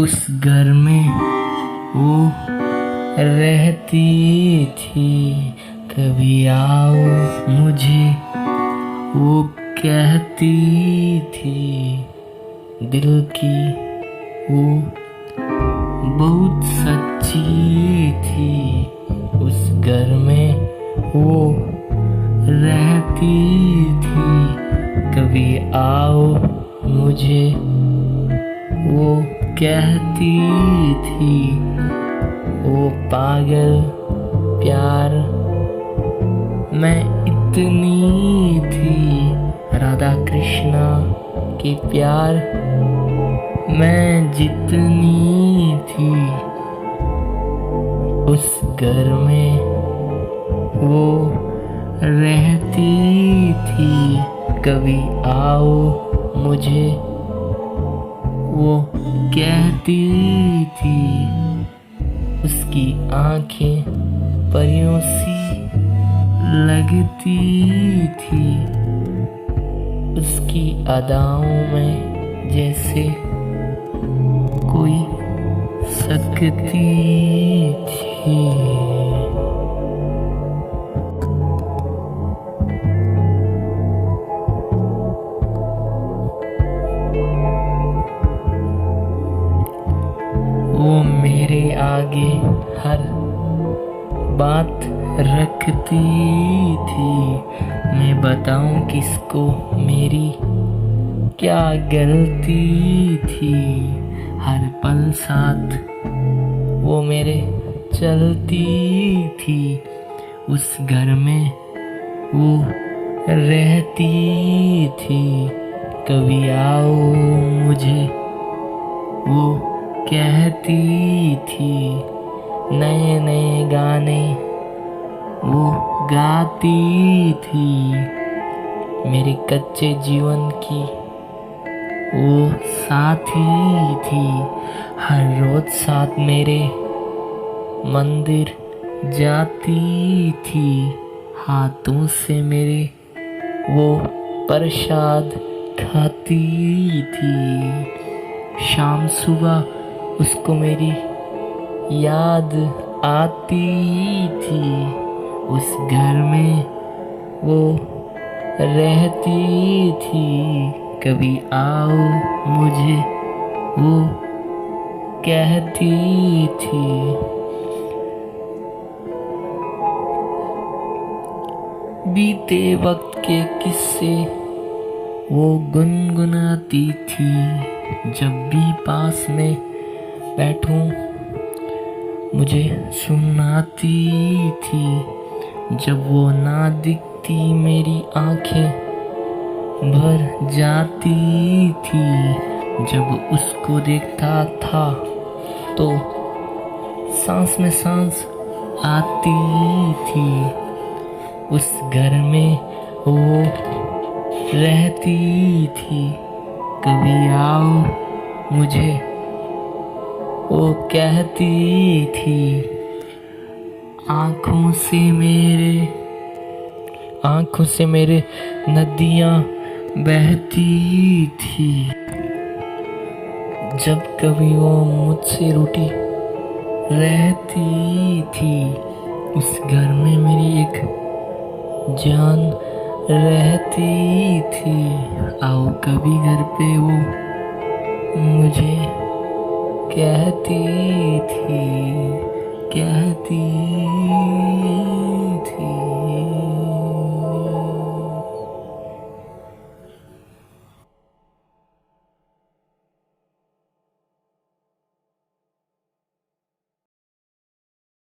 उस घर में वो रहती थी। कभी आओ मुझे वो कहती थी। दिल की वो बहुत सच्ची थी। उस घर में वो रहती थी। कभी आओ मुझे वो कहती थी। वो पागल प्यार मैं इतनी थी। राधा कृष्णा के प्यार मैं जितनी थी। उस घर में वो रहती थी। कभी आओ मुझे वो कहती थी। उसकी आंखें परियों सी लगती थी। उसकी अदाओं में जैसे कोई सकती थी। वो मेरे आगे हर बात रखती थी। मैं बताऊं किसको मेरी क्या गलती थी। हर पल साथ वो मेरे चलती थी। उस घर में वो रहती थी। कभी आओ मुझे वो कहती थी। नए नए गाने वो गाती थी। मेरे कच्चे जीवन की वो साथी थी। हर रोज साथ मेरे मंदिर जाती थी। हाथों से मेरे वो प्रसाद खाती थी। शाम सुबह उसको मेरी याद आती थी। उस घर में वो रहती थी। कभी आओ मुझे वो कहती थी। बीते वक्त के किस्से वो गुनगुनाती थी। जब भी पास में बैठूं मुझे सुनाती थी। जब वो ना दिखती मेरी आंखें भर जाती थी। जब उसको देखता था तो सांस में सांस आती थी। उस घर में वो रहती थी। कभी आओ मुझे वो कहती थी। आंखों से मेरे नदियाँ बहती थी। जब कभी वो मुझसे रूठी रहती थी। उस घर में मेरी एक जान रहती थी। आओ कभी घर पे वो मुझे कहती थी।